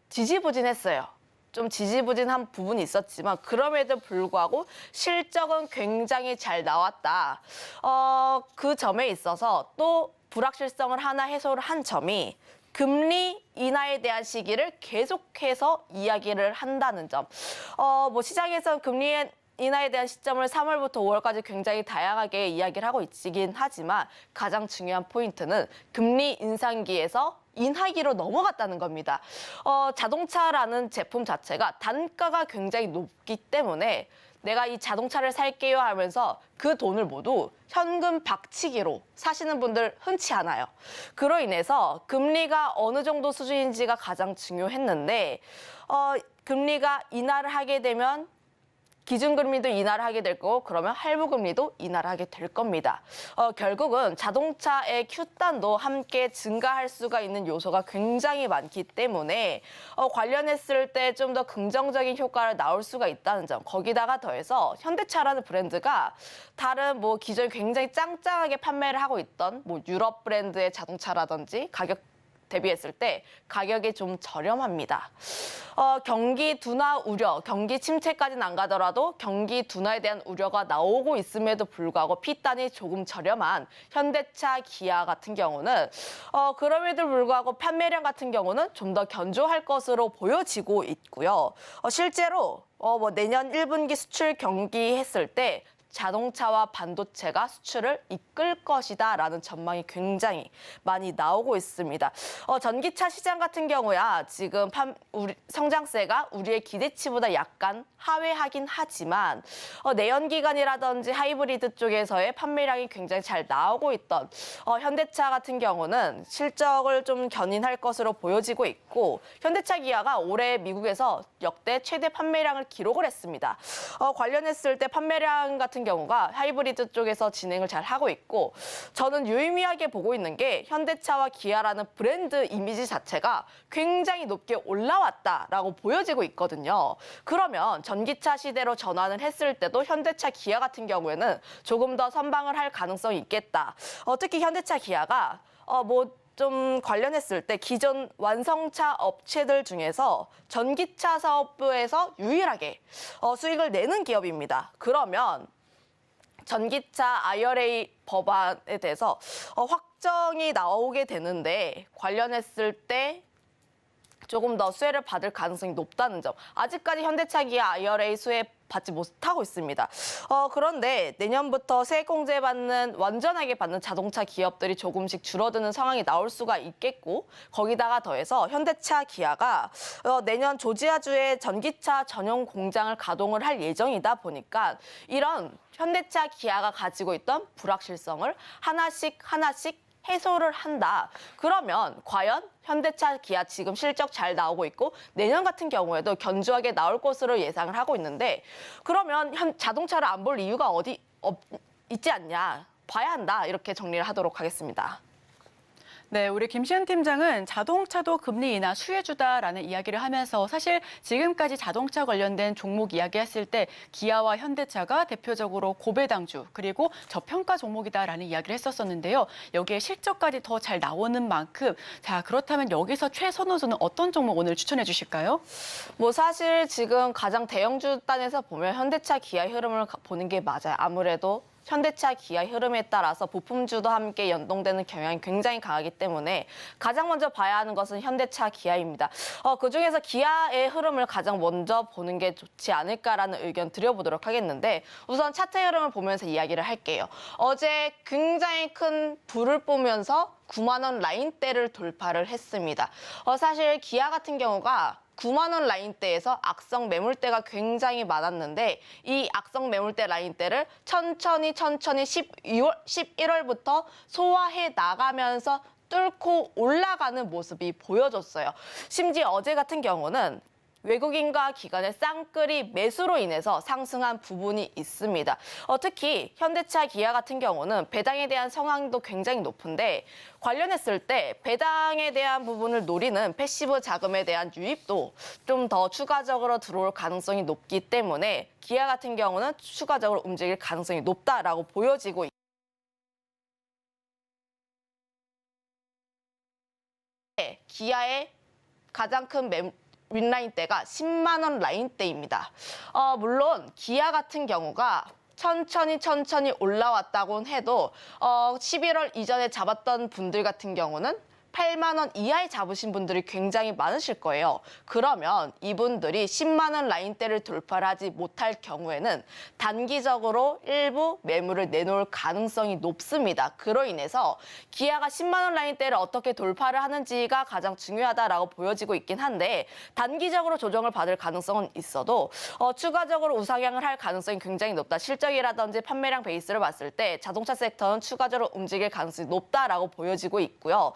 지지부진했어요. 좀 지지부진한 부분이 있었지만 그럼에도 불구하고 실적은 굉장히 잘 나왔다. 그 점에 있어서 또 불확실성을 하나 해소를 한 점이 금리 인하에 대한 시기를 계속해서 이야기를 한다는 점. 시장에서는 금리 인하에 대한 시점을 3월부터 5월까지 굉장히 다양하게 이야기를 하고 있긴 하지만 가장 중요한 포인트는 금리 인상기에서 인하기로 넘어갔다는 겁니다. 자동차라는 제품 자체가 단가가 굉장히 높기 때문에 내가 이 자동차를 살게요 하면서 그 돈을 모두 현금 박치기로 사시는 분들 흔치 않아요. 그로 인해서 금리가 어느 정도 수준인지가 가장 중요했는데 금리가 인하를 하게 되면 기준금리도 인하를 하게 될 거고 그러면 할부금리도 인하를 하게 될 겁니다. 결국은 자동차의 Q단도 함께 증가할 수가 있는 요소가 굉장히 많기 때문에 관련했을 때 좀 더 긍정적인 효과를 나올 수가 있다는 점. 거기다가 더해서 현대차라는 브랜드가 다른 기존에 굉장히 짱짱하게 판매를 하고 있던 유럽 브랜드의 자동차라든지 가격 대비했을 때 가격이 좀 저렴합니다. 경기 둔화 우려, 경기 침체까지는 안 가더라도 경기 둔화에 대한 우려가 나오고 있음에도 불구하고 P단이 조금 저렴한 현대차, 기아 같은 경우는 그럼에도 불구하고 판매량 같은 경우는 좀 더 견조할 것으로 보여지고 있고요. 실제로 내년 1분기 수출 경기 했을 때 자동차와 반도체가 수출을 이끌 것이다라는 전망이 굉장히 많이 나오고 있습니다. 전기차 시장 같은 경우야 지금 성장세가 우리의 기대치보다 약간 하회하긴 하지만 내연기관이라든지 하이브리드 쪽에서의 판매량이 굉장히 잘 나오고 있던 현대차 같은 경우는 실적을 좀 견인할 것으로 보여지고 있고 현대차, 기아가 올해 미국에서 역대 최대 판매량을 기록을 했습니다. 관련했을 때 판매량 같은 경우가 하이브리드 쪽에서 진행을 잘 하고 있고 저는 유의미하게 보고 있는 게 현대차와 기아라는 브랜드 이미지 자체가 굉장히 높게 올라왔다라고 보여지고 있거든요. 그러면 전기차 시대로 전환을 했을 때도 현대차, 기아 같은 경우에는 조금 더 선방을 할 가능성이 있겠다. 특히 현대차, 기아가 좀 관련했을 때 기존 완성차 업체들 중에서 전기차 사업부에서 유일하게 수익을 내는 기업입니다. 그러면 전기차 IRA 법안에 대해서 확정이 나오게 되는데 관련했을 때 조금 더 수혜를 받을 가능성이 높다는 점. 아직까지 현대차, 기아 IRA 수혜 받지 못하고 있습니다. 그런데 내년부터 세액공제 완전하게 받는 자동차 기업들이 조금씩 줄어드는 상황이 나올 수가 있겠고, 거기다가 더해서 현대차, 기아가 내년 조지아주에 전기차 전용 공장을 가동을 할 예정이다 보니까 이런 현대차, 기아가 가지고 있던 불확실성을 하나씩 해소를 한다. 그러면 과연 현대차, 기아 지금 실적 잘 나오고 있고 내년 같은 경우에도 견조하게 나올 것으로 예상을 하고 있는데, 그러면 자동차를 안 볼 이유가 있지 않냐. 봐야 한다. 이렇게 정리를 하도록 하겠습니다. 네, 우리 김시은 팀장은 자동차도 금리 인하 수혜주다라는 이야기를 하면서 사실 지금까지 자동차 관련된 종목 이야기했을 때 기아와 현대차가 대표적으로 고배당주 그리고 저평가 종목이다라는 이야기를 했었었는데요. 여기에 실적까지 더 잘 나오는 만큼 자, 그렇다면 여기서 최선호수는 어떤 종목 오늘 추천해 주실까요? 사실 지금 가장 대형주 단에서 보면 현대차, 기아의 흐름을 보는 게 맞아요. 아무래도 현대차, 기아 흐름에 따라서 부품주도 함께 연동되는 경향이 굉장히 강하기 때문에 가장 먼저 봐야 하는 것은 현대차, 기아입니다. 그중에서 기아의 흐름을 가장 먼저 보는 게 좋지 않을까라는 의견 드려보도록 하겠는데, 우선 차트 흐름을 보면서 이야기를 할게요. 어제 굉장히 큰 불을 뿜으면서 9만 원 라인대를 돌파를 했습니다. 사실 기아 같은 경우가 9만 원 라인대에서 악성 매물대가 굉장히 많았는데, 이 악성 매물대 라인대를 천천히 11월부터 소화해 나가면서 뚫고 올라가는 모습이 보여졌어요. 심지어 어제 같은 경우는 외국인과 기관의 쌍끌이 매수로 인해서 상승한 부분이 있습니다. 특히 현대차, 기아 같은 경우는 배당에 대한 성향도 굉장히 높은데, 관련했을 때 배당에 대한 부분을 노리는 패시브 자금에 대한 유입도 좀 더 추가적으로 들어올 가능성이 높기 때문에 기아 같은 경우는 추가적으로 움직일 가능성이 높다라고 보여지고 있습니다. 기아의 가장 큰 윗라인대가 10만 원 라인대입니다. 물론 기아 같은 경우가 천천히 올라왔다고는 해도 11월 이전에 잡았던 분들 같은 경우는 8만 원 이하에 잡으신 분들이 굉장히 많으실 거예요. 그러면 이분들이 10만 원 라인대를 돌파를 하지 못할 경우에는 단기적으로 일부 매물을 내놓을 가능성이 높습니다. 그로 인해서 기아가 10만 원 라인대를 어떻게 돌파를 하는지가 가장 중요하다라고 보여지고 있긴 한데, 단기적으로 조정을 받을 가능성은 있어도 추가적으로 우상향을 할 가능성이 굉장히 높다. 실적이라든지 판매량 베이스를 봤을 때 자동차 섹터는 추가적으로 움직일 가능성이 높다라고 보여지고 있고요.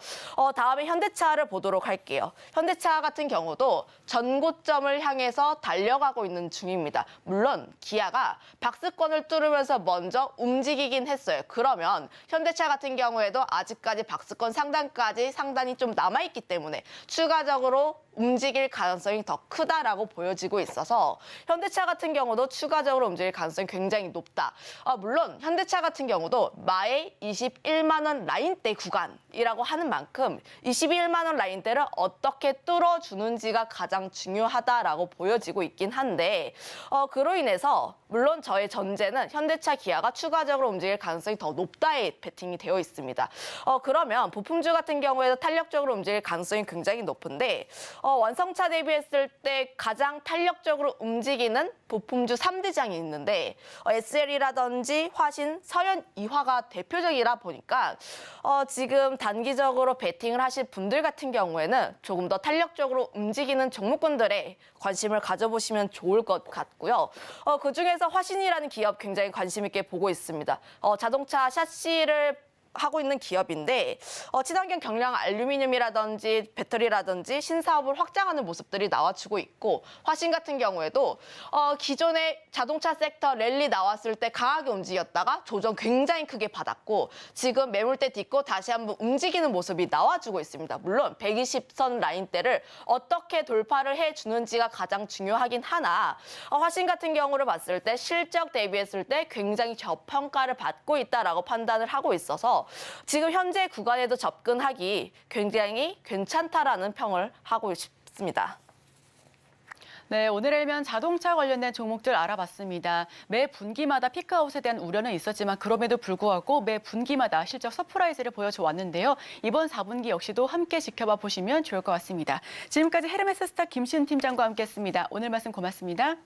다음에 현대차를 보도록 할게요. 현대차 같은 경우도 전고점을 향해서 달려가고 있는 중입니다. 물론 기아가 박스권을 뚫으면서 먼저 움직이긴 했어요. 그러면 현대차 같은 경우에도 아직까지 박스권 상단까지 상단이 좀 남아있기 때문에 추가적으로 움직일 가능성이 더 크다라고 보여지고 있어서 현대차 같은 경우도 추가적으로 움직일 가능성이 굉장히 높다. 물론 현대차 같은 경우도 마의 21만 원 라인대 구간이라고 하는 만큼 21만 원 라인대를 어떻게 뚫어주는지가 가장 중요하다라고 보여지고 있긴 한데, 그로 인해서 물론 저의 전제는 현대차, 기아가 추가적으로 움직일 가능성이 더 높다에 베팅이 되어 있습니다. 그러면 부품주 같은 경우에도 탄력적으로 움직일 가능성이 굉장히 높은데, 완성차 대비했을 때 가장 탄력적으로 움직이는 부품주 3대장이 있는데 SL이라든지 화신, 서현, 이화가 대표적이라 보니까 지금 단기적으로 베팅을 하실 분들 같은 경우에는 조금 더 탄력적으로 움직이는 종목군들에 관심을 가져보시면 좋을 것 같고요. 그중에서 화신이라는 기업 굉장히 관심 있게 보고 있습니다. 자동차 샤시를 하고 있는 기업인데 친환경 경량 알루미늄이라든지 배터리라든지 신사업을 확장하는 모습들이 나와주고 있고, 화신 같은 경우에도 기존의 자동차 섹터 랠리 나왔을 때 강하게 움직였다가 조정 굉장히 크게 받았고 지금 매물대 딛고 다시 한번 움직이는 모습이 나와주고 있습니다. 물론 120선 라인대를 어떻게 돌파를 해주는지가 가장 중요하긴 하나, 화신 같은 경우를 봤을 때 실적 대비했을 때 굉장히 저평가를 받고 있다라고 판단을 하고 있어서 지금 현재 구간에도 접근하기 굉장히 괜찮다라는 평을 하고 싶습니다. 네, 오늘 일면 자동차 관련된 종목들 알아봤습니다. 매 분기마다 피크아웃에 대한 우려는 있었지만 그럼에도 불구하고 매 분기마다 실적 서프라이즈를 보여줘 왔는데요. 이번 4분기 역시도 함께 지켜봐 보시면 좋을 것 같습니다. 지금까지 헤르메스 스타 김시은 팀장과 함께했습니다. 오늘 말씀 고맙습니다.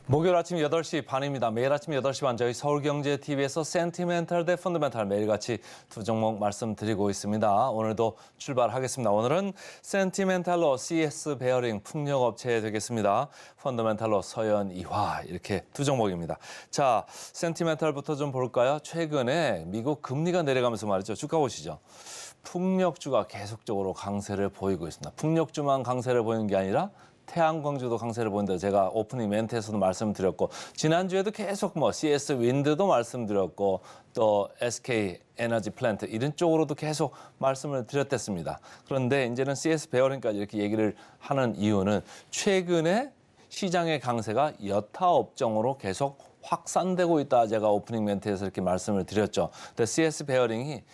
목요일 아침 8시 반입니다. 매일 아침 8시 반 저희 서울경제TV에서 센티멘탈 대 펀더멘탈 매일같이 두 종목 말씀드리고 있습니다. 오늘도 출발하겠습니다. 오늘은 센티멘탈로 CS 베어링 풍력업체 되겠습니다. 펀더멘탈로 서현 이화 이렇게 두 종목입니다. 자, 센티멘탈부터 좀 볼까요? 최근에 미국 금리가 내려가면서 말이죠. 주가 보시죠. 풍력주가 계속적으로 강세를 보이고 있습니다. 풍력주만 강세를 보이는 게 아니라 태양광주도 강세를 보인다. 제가 오프닝 멘트에서도 말씀드렸고 지난주에도 계속 CS 윈드도 말씀드렸고 또 SK 에너지 플랜트 이런 쪽으로도 계속 말씀을 드렸댔습니다. 그런데 이제는 CS 베어링까지 이렇게 얘기를 하는 이유는 최근에 시장의 강세가 여타 업종으로 계속 확산되고 있다. 제가 오프닝 멘트에서 이렇게 말씀을 드렸죠. 근데 CS 베어링이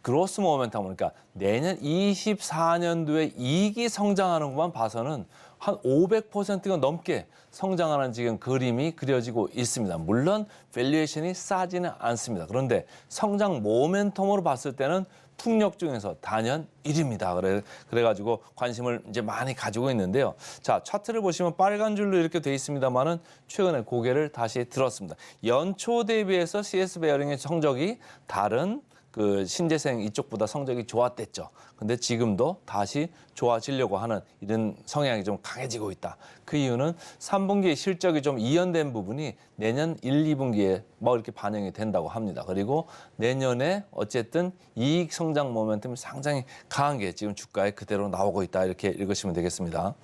그로스 모멘텀 그러니까 내년 24년도에 이익이 성장하는 것만 봐서는 한 500%가 넘게 성장하는 지금 그림이 그려지고 있습니다. 물론 밸류에이션이 싸지는 않습니다. 그런데 성장 모멘텀으로 봤을 때는 풍력 중에서 단연 1위입니다. 그래가지고 관심을 이제 많이 가지고 있는데요. 자, 차트를 보시면 빨간 줄로 이렇게 돼 있습니다만은 최근에 고개를 다시 들었습니다. 연초 대비해서 CS 베어링의 성적이 다른 그 신재생 이쪽보다 성적이 좋았댔죠. 근데 지금도 다시 좋아지려고 하는 이런 성향이 좀 강해지고 있다. 그 이유는 3분기 실적이 좀 이연된 부분이 내년 1, 2분기에 이렇게 반영이 된다고 합니다. 그리고 내년에 어쨌든 이익 성장 모멘텀이 상당히 강한 게 지금 주가에 그대로 나오고 있다. 이렇게 읽으시면 되겠습니다.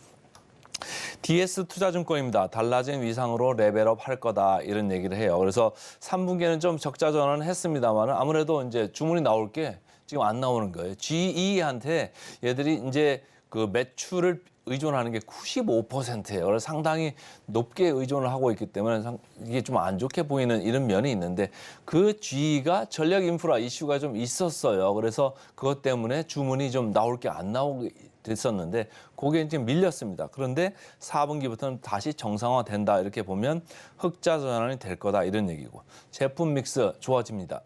DS 투자증권입니다. 달라진 위상으로 레벨업 할 거다 이런 얘기를 해요. 그래서 3분기에는 좀 적자 전환을 했습니다만 아무래도 이제 주문이 나올 게 지금 안 나오는 거예요. GE한테 얘들이 이제 그 매출을 의존하는 게 95%예요. 그래서 상당히 높게 의존을 하고 있기 때문에 이게 좀 안 좋게 보이는 이런 면이 있는데 그 GE가 전략 인프라 이슈가 좀 있었어요. 그래서 그것 때문에 주문이 좀 나올 게 안 나오게 됐었는데 그게 지금 밀렸습니다. 그런데 4분기부터는 다시 정상화된다 이렇게 보면 흑자 전환이 될 거다 이런 얘기고 제품 믹스 좋아집니다.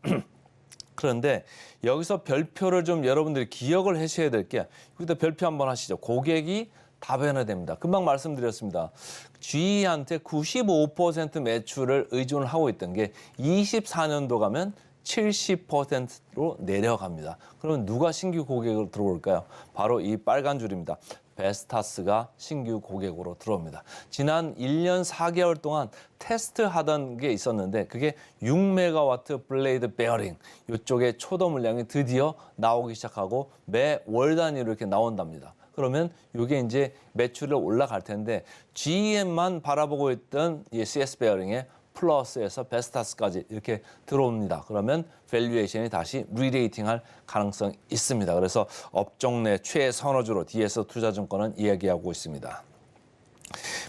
그런데 여기서 별표를 좀 여러분들이 기억을 하셔야 될 게 여기다 별표 한번 하시죠. 고객이 다변화됩니다. 금방 말씀드렸습니다. GE한테 95% 매출을 의존을 하고 있던 게 24년도 가면 70%로 내려갑니다. 그러면 누가 신규 고객으로 들어올까요? 바로 이 빨간 줄입니다. 베스타스가 신규 고객으로 들어옵니다. 지난 1년 4개월 동안 테스트하던 게 있었는데 그게 6메가와트 블레이드 베어링 이쪽에 초도 물량이 드디어 나오기 시작하고 매 월 단위로 이렇게 나온답니다. 그러면 이게 이제 매출이 올라갈 텐데 GM만 바라보고 있던 이 CS 베어링의 플러스에서 베스타스까지 이렇게 들어옵니다. 그러면 밸류에이션이 다시 리레이팅할 가능성이 있습니다. 그래서 업종 내 최선호주로 DS 투자증권은 이야기하고 있습니다.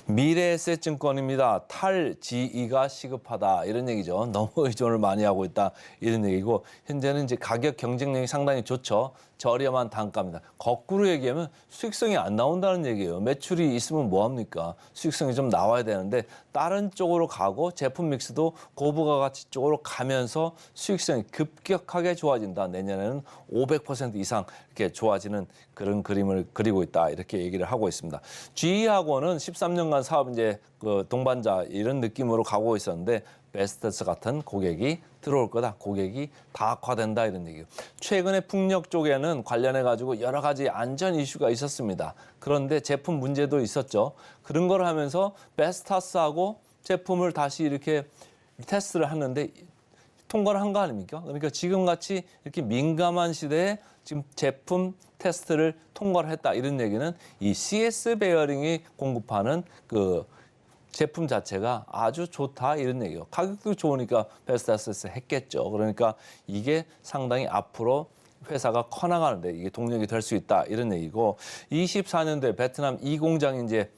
미래에셋증권입니다. 탈GE가 시급하다 이런 얘기죠. 너무 의존을 많이 하고 있다 이런 얘기고 현재는 이제 가격 경쟁력이 상당히 좋죠. 저렴한 단가입니다. 거꾸로 얘기하면 수익성이 안 나온다는 얘기예요. 매출이 있으면 뭐합니까? 수익성이 좀 나와야 되는데 다른 쪽으로 가고 제품 믹스도 고부가 가치 쪽으로 가면서 수익성이 급격하게 좋아진다. 내년에는 500% 이상 이렇게 좋아지는 그런 그림을 그리고 있다. 이렇게 얘기를 하고 있습니다. GE하고는 13년간 사업 이제 그 동반자 이런 느낌으로 가고 있었는데 베스트스 같은 고객이 들어올 거다. 고객이 다학화된다 이런 얘기예요. 최근에 풍력 쪽에는 관련해 가지고 여러 가지 안전 이슈가 있었습니다. 그런데 제품 문제도 있었죠. 그런 걸 하면서 베스타스하고 제품을 다시 이렇게 테스트를 하는데 통과를 한 거 아닙니까? 그러니까 지금같이 이렇게 민감한 시대에 지금 제품 테스트를 통과를 했다 이런 얘기는 이 CS 베어링이 공급하는 그 제품 자체가 아주 좋다 이런 얘기예요. 가격도 좋으니까 베스타스에서 했겠죠. 그러니까 이게 상당히 앞으로 회사가 커나가는데 이게 동력이 될 수 있다 이런 얘기고 24년도에 베트남 2공장이 이제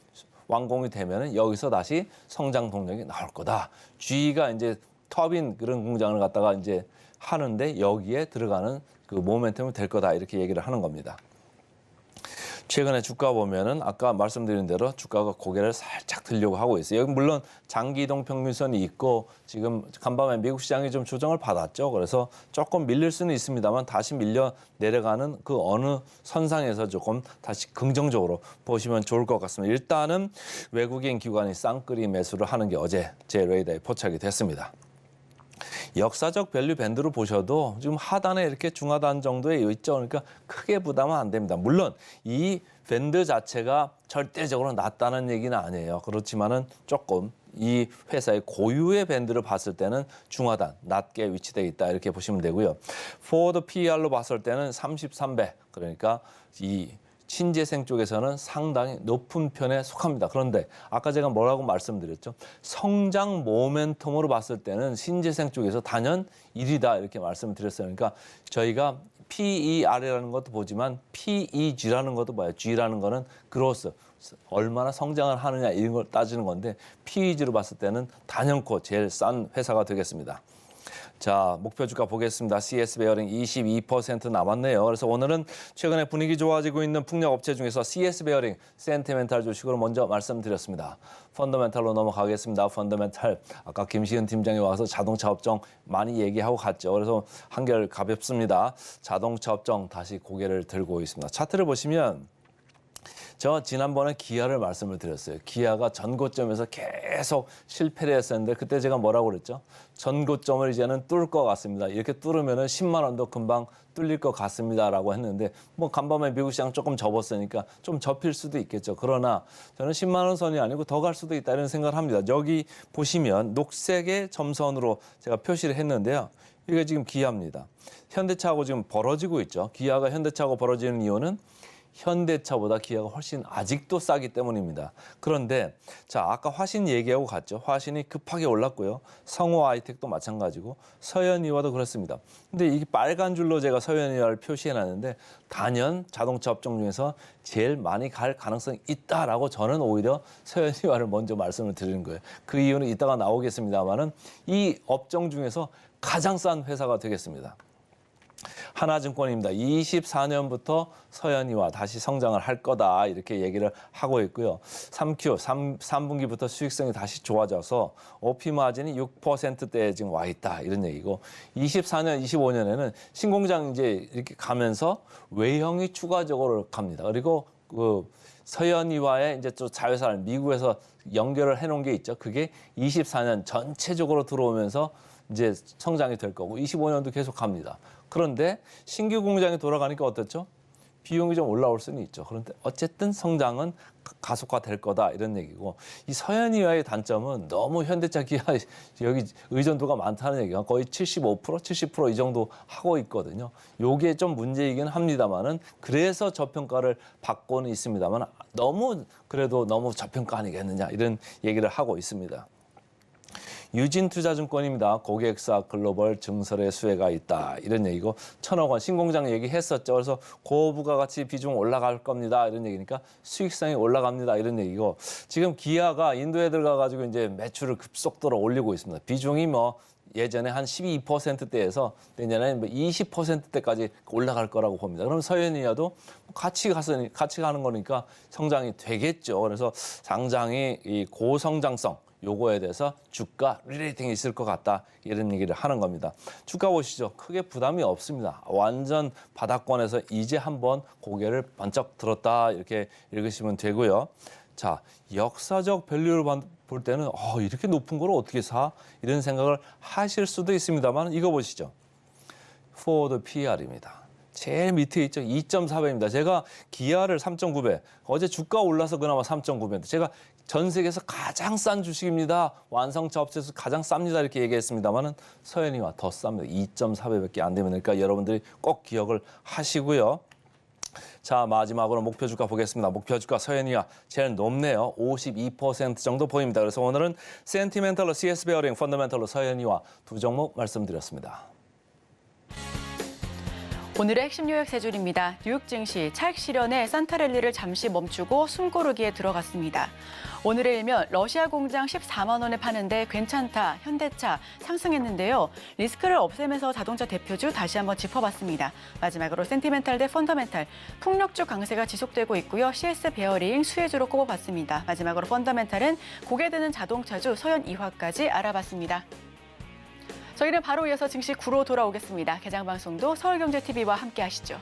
완공이 되면은 여기서 다시 성장 동력이 나올 거다. GE가 이제 터빈 그런 공장을 갖다가 이제 하는데 여기에 들어가는 그 모멘텀이 될 거다 이렇게 얘기를 하는 겁니다. 최근에 주가 보면은 아까 말씀드린 대로 주가가 고개를 살짝 들려고 하고 있어요. 여기 물론 장기 이동 평균선이 있고 지금 간밤에 미국 시장이 좀 조정을 받았죠. 그래서 조금 밀릴 수는 있습니다만 다시 밀려 내려가는 그 어느 선상에서 조금 다시 긍정적으로 보시면 좋을 것 같습니다. 일단은 외국인 기관이 쌍끌이 매수를 하는 게 어제 제 레이더에 포착이 됐습니다. 역사적 밸류 밴드로 보셔도 지금 하단에 이렇게 중하단 정도에 있죠. 그러니까 크게 부담은 안 됩니다. 물론 이 밴드 자체가 절대적으로 낮다는 얘기는 아니에요. 그렇지만은 조금 이 회사의 고유의 밴드를 봤을 때는 중하단, 낮게 위치되어 있다 이렇게 보시면 되고요. 포워드 PER로 봤을 때는 33배, 그러니까 이 신재생 쪽에서는 상당히 높은 편에 속합니다. 그런데 아까 제가 뭐라고 말씀드렸죠? 성장 모멘텀으로 봤을 때는 신재생 쪽에서 단연 1위다 이렇게 말씀드렸어요. 그러니까 저희가 PER이라는 것도 보지만 PEG라는 것도 봐요. G라는 거는 그로스, 얼마나 성장을 하느냐 이런 걸 따지는 건데 PEG로 봤을 때는 단연코 제일 싼 회사가 되겠습니다. 자, 목표 주가 보겠습니다. CS 베어링 22% 남았네요. 그래서 오늘은 최근에 분위기 좋아지고 있는 풍력 업체 중에서 CS 베어링 센티멘탈 주식으로 먼저 말씀드렸습니다. 펀더멘탈로 넘어가겠습니다. 펀더멘탈 아까 김시은 팀장이 와서 자동차 업종 많이 얘기하고 갔죠. 그래서 한결 가볍습니다. 자동차 업종 다시 고개를 들고 있습니다. 차트를 보시면 저 지난번에 기아를 말씀을 드렸어요. 기아가 전고점에서 계속 실패를 했었는데 그때 제가 뭐라고 그랬죠? 전고점을 이제는 뚫을 것 같습니다. 이렇게 뚫으면은 10만 원도 금방 뚫릴 것 같습니다라고 했는데 뭐 간밤에 미국 시장 조금 접었으니까 좀 접힐 수도 있겠죠. 그러나 저는 10만 원 선이 아니고 더 갈 수도 있다 이런 생각을 합니다. 여기 보시면 녹색의 점선으로 제가 표시를 했는데요. 이게 지금 기아입니다. 현대차하고 지금 벌어지고 있죠. 기아가 현대차하고 벌어지는 이유는 현대차보다 기아가 훨씬 아직도 싸기 때문입니다. 그런데 자 아까 화신 얘기하고 갔죠. 화신이 급하게 올랐고요. 성호 아이텍도 마찬가지고 서현이와도 그렇습니다. 근데 이 빨간 줄로 제가 서현이와를 표시해놨는데 단연 자동차 업종 중에서 제일 많이 갈 가능성이 있다라고 저는 오히려 서현이와를 먼저 말씀을 드리는 거예요. 그 이유는 이따가 나오겠습니다만은 이 업종 중에서 가장 싼 회사가 되겠습니다. 하나증권입니다. 24년부터 서현이와 다시 성장을 할 거다 이렇게 얘기를 하고 있고요. 3분기부터 수익성이 다시 좋아져서 OP 마진이 6%대에 지금 와 있다 이런 얘기고 24년, 25년에는 신공장 이제 이렇게 가면서 외형이 추가적으로 갑니다. 그리고 그 서현이와의 이제 또 자회사를 미국에서 연결을 해놓은 게 있죠. 그게 24년 전체적으로 들어오면서 이제 성장이 될 거고 25년도 계속 갑니다. 그런데 신규 공장이 돌아가니까 어떻죠? 비용이 좀 올라올 수는 있죠. 그런데 어쨌든 성장은 가속화될 거다 이런 얘기고 이 서현이와의 단점은 너무 현대차 기아 여기 의존도가 많다는 얘기가 거의 75%, 70% 이 정도 하고 있거든요. 요게 좀 문제이긴 합니다만은 그래서 저평가를 받고는 있습니다만 너무 그래도 너무 저평가 아니겠느냐 이런 얘기를 하고 있습니다. 유진투자증권입니다. 고객사 글로벌 증설의 수혜가 있다. 이런 얘기고 1,000억 원 신공장 얘기했었죠. 그래서 고부가가치 비중 올라갈 겁니다. 이런 얘기니까 수익성이 올라갑니다. 이런 얘기고 지금 기아가 인도에 들어가가지고 이제 매출을 급속도로 올리고 있습니다. 비중이 뭐 예전에 한 12%대에서 내년에 20%대까지 올라갈 거라고 봅니다. 그럼 서현이와도 같이 가는 거니까 성장이 되겠죠. 그래서 상장이 이 고성장성 요거에 대해서 주가 리레이팅이 있을 것 같다 이런 얘기를 하는 겁니다. 주가 보시죠. 크게 부담이 없습니다. 완전 바닥권에서 이제 한번 고개를 번쩍 들었다 이렇게 읽으시면 되고요. 자 역사적 밸류를 볼 때는 이렇게 높은 걸 어떻게 사? 이런 생각을 하실 수도 있습니다만 이거 보시죠. 포워드 PER입니다. 제일 밑에 있죠. 2.4배입니다. 제가 기아를 3.9배. 어제 주가 올라서 그나마 3.9배인데 제가 전 세계에서 가장 싼 주식입니다. 완성차 업체에서 가장 쌉니다. 이렇게 얘기했습니다만은 서현이와 더 쌉니다. 2.4배밖에 안 되면 그러니까 여러분들이 꼭 기억을 하시고요. 자 마지막으로 목표 주가 보겠습니다. 목표 주가 서현이와 제일 높네요. 52% 정도 보입니다. 그래서 오늘은 센티멘탈로 CS 베어링, 펀더멘탈로 서현이와 두 종목 말씀드렸습니다. 오늘의 핵심 뉴욕 세 줄입니다. 뉴욕 증시 차익 실현에 산타랠리를 잠시 멈추고 숨고르기에 들어갔습니다. 오늘의 일면 러시아 공장 14만 원에 파는데 괜찮다, 현대차 상승했는데요. 리스크를 없애면서 자동차 대표주 다시 한번 짚어봤습니다. 마지막으로 센티멘탈 대 펀더멘탈, 풍력주 강세가 지속되고 있고요. CS 베어링 수혜주로 꼽아봤습니다. 마지막으로 펀더멘탈은 고개 드는 자동차주 서현 이화까지 알아봤습니다. 저희는 바로 이어서 증시 9로 돌아오겠습니다. 개장 방송도 서울경제TV와 함께 하시죠.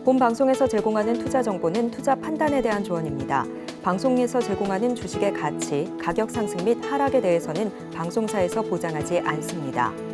본 방송에서 제공하는 투자 정보는 투자 판단에 대한 조언입니다. 방송에서 제공하는 주식의 가치, 가격 상승 및 하락에 대해서는 방송사에서 보장하지 않습니다.